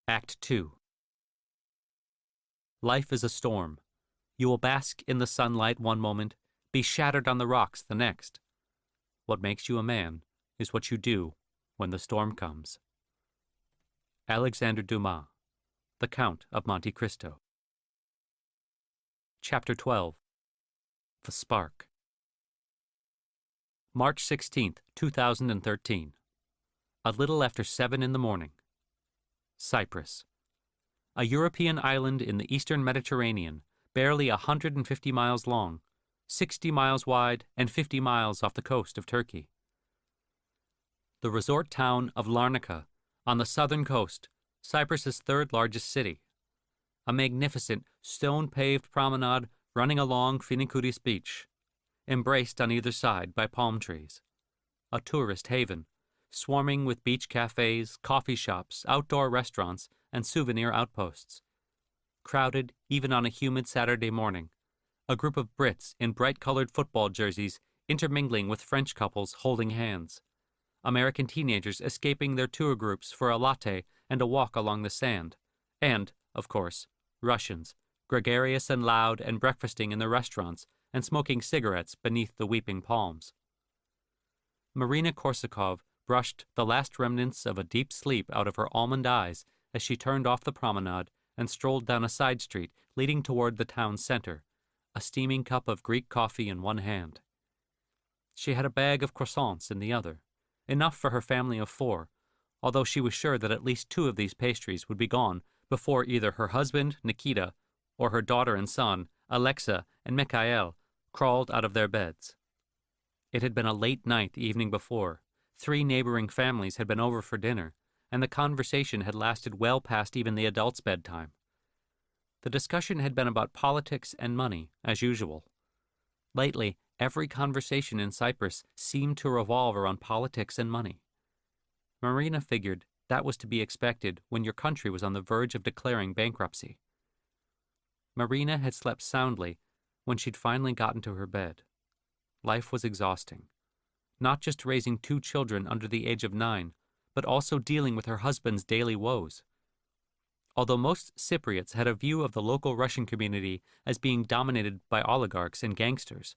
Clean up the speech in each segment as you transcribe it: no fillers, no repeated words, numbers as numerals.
Act 2. Life is a storm. You will bask in the sunlight one moment, be shattered on the rocks the next. What makes you a man is what you do when the storm comes. Alexandre Dumas, The Count of Monte Cristo. Chapter 12. The Spark. March 16th, 2013. A little after 7 in the morning. Cyprus. A European island in the eastern Mediterranean, barely 150 miles long, 60 miles wide, and 50 miles off the coast of Turkey. The resort town of Larnaca, on the southern coast, Cyprus's third largest city. A magnificent, stone-paved promenade running along Finikouris Beach, embraced on either side by palm trees. A tourist haven, swarming with beach cafes, coffee shops, outdoor restaurants, and souvenir outposts. Crowded even on a humid Saturday morning, a group of Brits in bright-colored football jerseys intermingling with French couples holding hands. American teenagers escaping their tour groups for a latte and a walk along the sand. And, of course, Russians, gregarious and loud and breakfasting in the restaurants and smoking cigarettes beneath the weeping palms. Marina Korsakov brushed the last remnants of a deep sleep out of her almond eyes as she turned off the promenade and strolled down a side street leading toward the town's center, a steaming cup of Greek coffee in one hand. She had a bag of croissants in the other, enough for her family of 4, although she was sure that at least 2 of these pastries would be gone before either her husband, Nikita, or her daughter and son, Alexa and Mikhail, crawled out of their beds. It had been a late night the evening before. 3 neighboring families had been over for dinner, and the conversation had lasted well past even the adults' bedtime. The discussion had been about politics and money, as usual. Lately, every conversation in Cyprus seemed to revolve around politics and money. Marina figured that was to be expected when your country was on the verge of declaring bankruptcy. Marina had slept soundly when she'd finally gotten to her bed. Life was exhausting. Not just raising 2 children under the age of 9, but also dealing with her husband's daily woes. Although most Cypriots had a view of the local Russian community as being dominated by oligarchs and gangsters,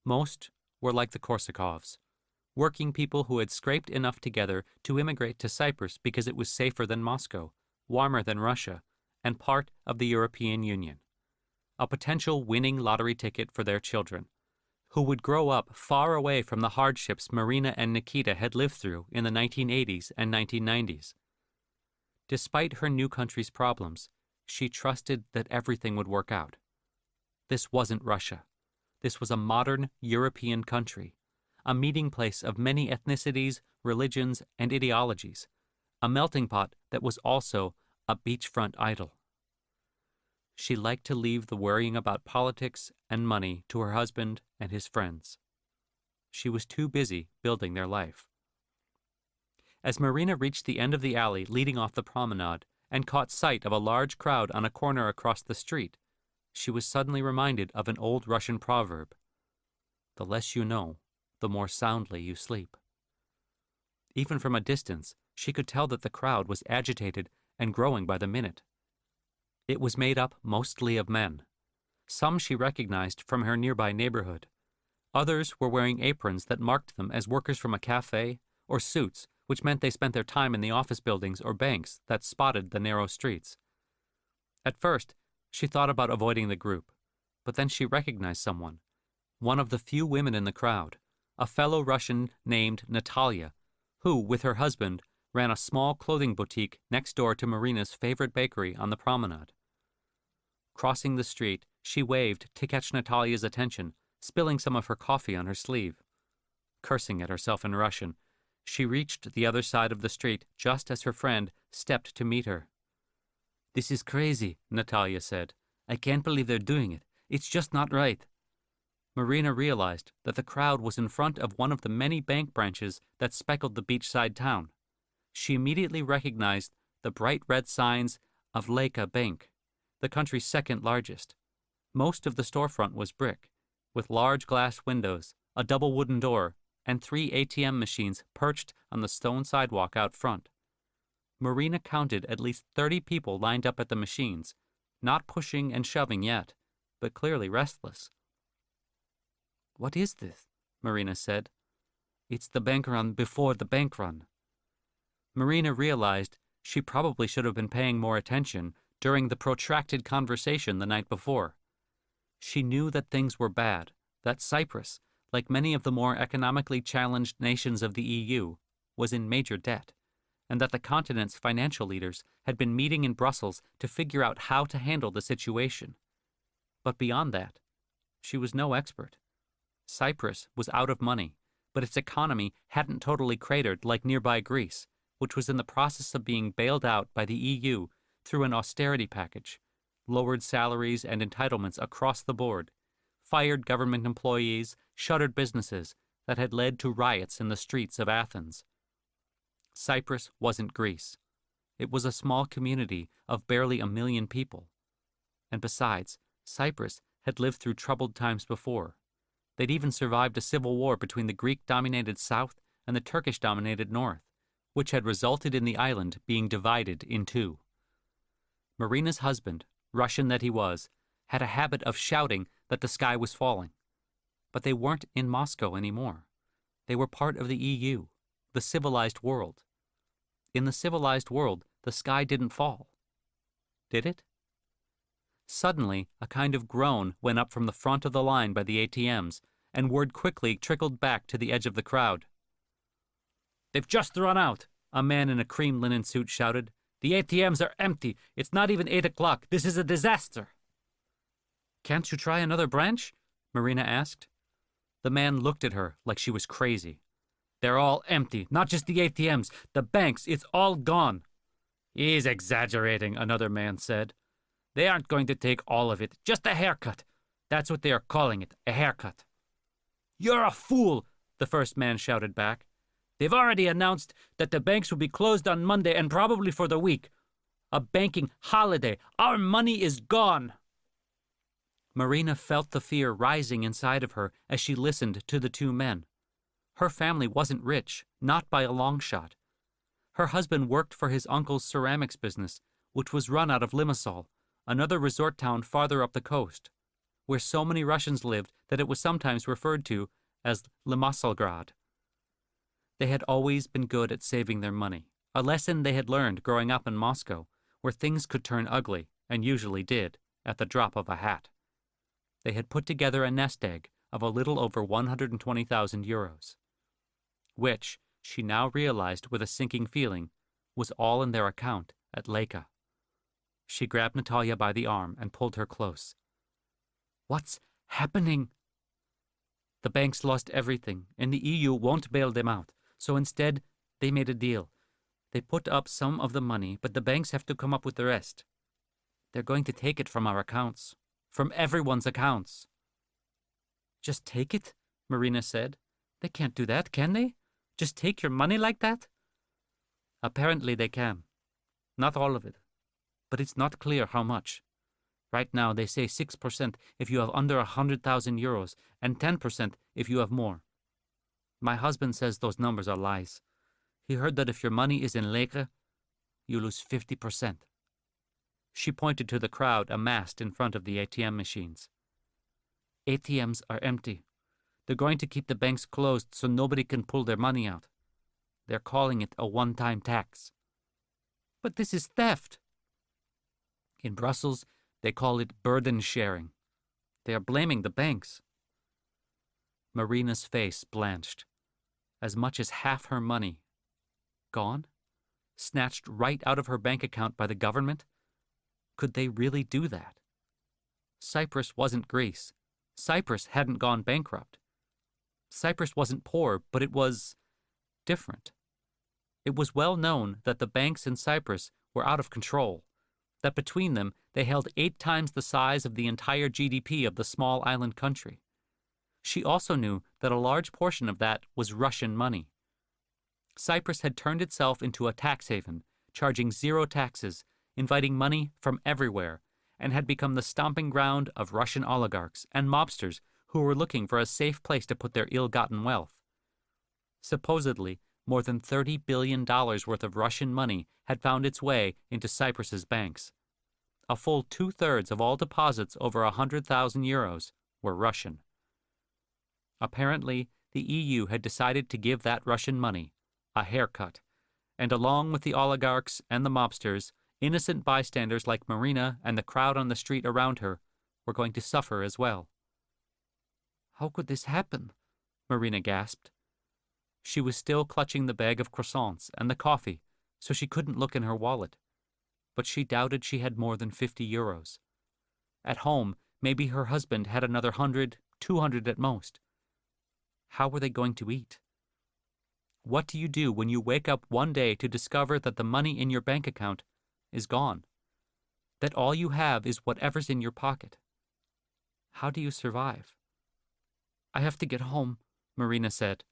most were like the Korsakovs, working people who had scraped enough together to immigrate to Cyprus because it was safer than Moscow, warmer than Russia, and part of the European Union. A potential winning lottery ticket for their children, who would grow up far away from the hardships Marina and Nikita had lived through in the 1980s and 1990s. Despite her new country's problems, she trusted that everything would work out. This wasn't Russia. This was a modern European country, a meeting place of many ethnicities, religions, and ideologies, a melting pot that was also a beachfront idol. She liked to leave the worrying about politics and money to her husband and his friends. She was too busy building their life. As Marina reached the end of the alley leading off the promenade and caught sight of a large crowd on a corner across the street, she was suddenly reminded of an old Russian proverb: "The less you know, the more soundly you sleep." Even from a distance, she could tell that the crowd was agitated and growing by the minute. It was made up mostly of men. Some she recognized from her nearby neighborhood. Others were wearing aprons that marked them as workers from a cafe, or suits, which meant they spent their time in the office buildings or banks that spotted the narrow streets. At first, she thought about avoiding the group, but then she recognized someone, one of the few women in the crowd, a fellow Russian named Natalia, who, with her husband, ran a small clothing boutique next door to Marina's favorite bakery on the promenade. Crossing the street, she waved to catch Natalia's attention, spilling some of her coffee on her sleeve. Cursing at herself in Russian, she reached the other side of the street just as her friend stepped to meet her. "This is crazy," Natalia said. "I can't believe they're doing it. It's just not right." Marina realized that the crowd was in front of one of the many bank branches that speckled the beachside town. She immediately recognized the bright red signs of Leica Bank, the country's second largest. Most of the storefront was brick, with large glass windows, a double wooden door, and 3 ATM machines perched on the stone sidewalk out front. Marina counted at least 30 people lined up at the machines, not pushing and shoving yet, but clearly restless. "What is this?" Marina said. "It's the bank run before the bank run." Marina realized she probably should have been paying more attention during the protracted conversation the night before. She knew that things were bad, that Cyprus, like many of the more economically challenged nations of the EU, was in major debt, and that the continent's financial leaders had been meeting in Brussels to figure out how to handle the situation. But beyond that, she was no expert. Cyprus was out of money, but its economy hadn't totally cratered like nearby Greece, which was in the process of being bailed out by the EU through an austerity package, lowered salaries and entitlements across the board, fired government employees, shuttered businesses that had led to riots in the streets of Athens. Cyprus wasn't Greece. It was a small community of barely 1 million people. And besides, Cyprus had lived through troubled times before. They'd even survived a civil war between the Greek-dominated south and the Turkish-dominated north, which had resulted in the island being divided in two. Marina's husband, Russian that he was, had a habit of shouting that the sky was falling. But they weren't in Moscow anymore. They were part of the EU, the civilized world. In the civilized world, the sky didn't fall. Did it? Suddenly, a kind of groan went up from the front of the line by the ATMs, and word quickly trickled back to the edge of the crowd. "They've just run out," a man in a cream linen suit shouted. "The ATMs are empty. It's not even 8 o'clock. This is a disaster." "Can't you try another branch?" Marina asked. The man looked at her like she was crazy. "They're all empty, not just the ATMs. The banks, it's all gone." "He's exaggerating," another man said. "They aren't going to take all of it. Just a haircut. That's what they are calling it, a haircut." "You're a fool," the first man shouted back. "They've already announced that the banks will be closed on Monday and probably for the week. A banking holiday. Our money is gone." Marina felt the fear rising inside of her as she listened to the two men. Her family wasn't rich, not by a long shot. Her husband worked for his uncle's ceramics business, which was run out of Limassol, another resort town farther up the coast, where so many Russians lived that it was sometimes referred to as Limassolgrad. They had always been good at saving their money, a lesson they had learned growing up in Moscow, where things could turn ugly, and usually did, at the drop of a hat. They had put together a nest egg of a little over 120,000 euros, which, she now realized with a sinking feeling, was all in their account at Leka. She grabbed Natalia by the arm and pulled her close. "What's happening?" "The banks lost everything, and the EU won't bail them out, so instead they made a deal. They put up some of the money, but the banks have to come up with the rest. They're going to take it from our accounts, from everyone's accounts." "Just take it?" Marina said. "They can't do that, can they? Just take your money like that?" "Apparently they can. Not all of it. But it's not clear how much. Right now they say 6% if you have under 100,000 euros and 10% if you have more. My husband says those numbers are lies. He heard that if your money is in Leka, you lose 50%. She pointed to the crowd amassed in front of the ATM machines. "ATMs are empty. They're going to keep the banks closed so nobody can pull their money out. They're calling it a one-time tax." "But this is theft." "In Brussels, they call it burden sharing. They are blaming the banks." Marina's face blanched. As much as half her money gone? Snatched right out of her bank account by the government? Could they really do that? Cyprus wasn't Greece. Cyprus hadn't gone bankrupt. Cyprus wasn't poor, but it was different. It was well known that the banks in Cyprus were out of control, that between them they held 8 times the size of the entire GDP of the small island country. She also knew that a large portion of that was Russian money. Cyprus had turned itself into a tax haven, charging 0 taxes, inviting money from everywhere, and had become the stomping ground of Russian oligarchs and mobsters who were looking for a safe place to put their ill-gotten wealth. Supposedly, more than $30 billion worth of Russian money had found its way into Cyprus's banks. A full two-thirds of all deposits over 100,000 euros were Russian. Apparently, the EU had decided to give that Russian money a haircut, and along with the oligarchs and the mobsters, innocent bystanders like Marina and the crowd on the street around her were going to suffer as well. "How could this happen?" Marina gasped. She was still clutching the bag of croissants and the coffee, so she couldn't look in her wallet. But she doubted she had more than 50 euros. At home, maybe her husband had another 100, 200 at most. How were they going to eat? What do you do when you wake up one day to discover that the money in your bank account is gone? That all you have is whatever's in your pocket? How do you survive? "I have to get home," Marina said,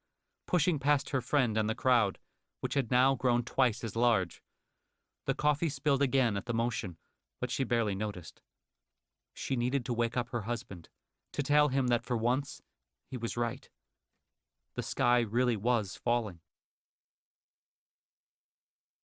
pushing past her friend and the crowd, which had now grown twice as large. The coffee spilled again at the motion, but she barely noticed. She needed to wake up her husband, to tell him that for once, he was right. The sky really was falling.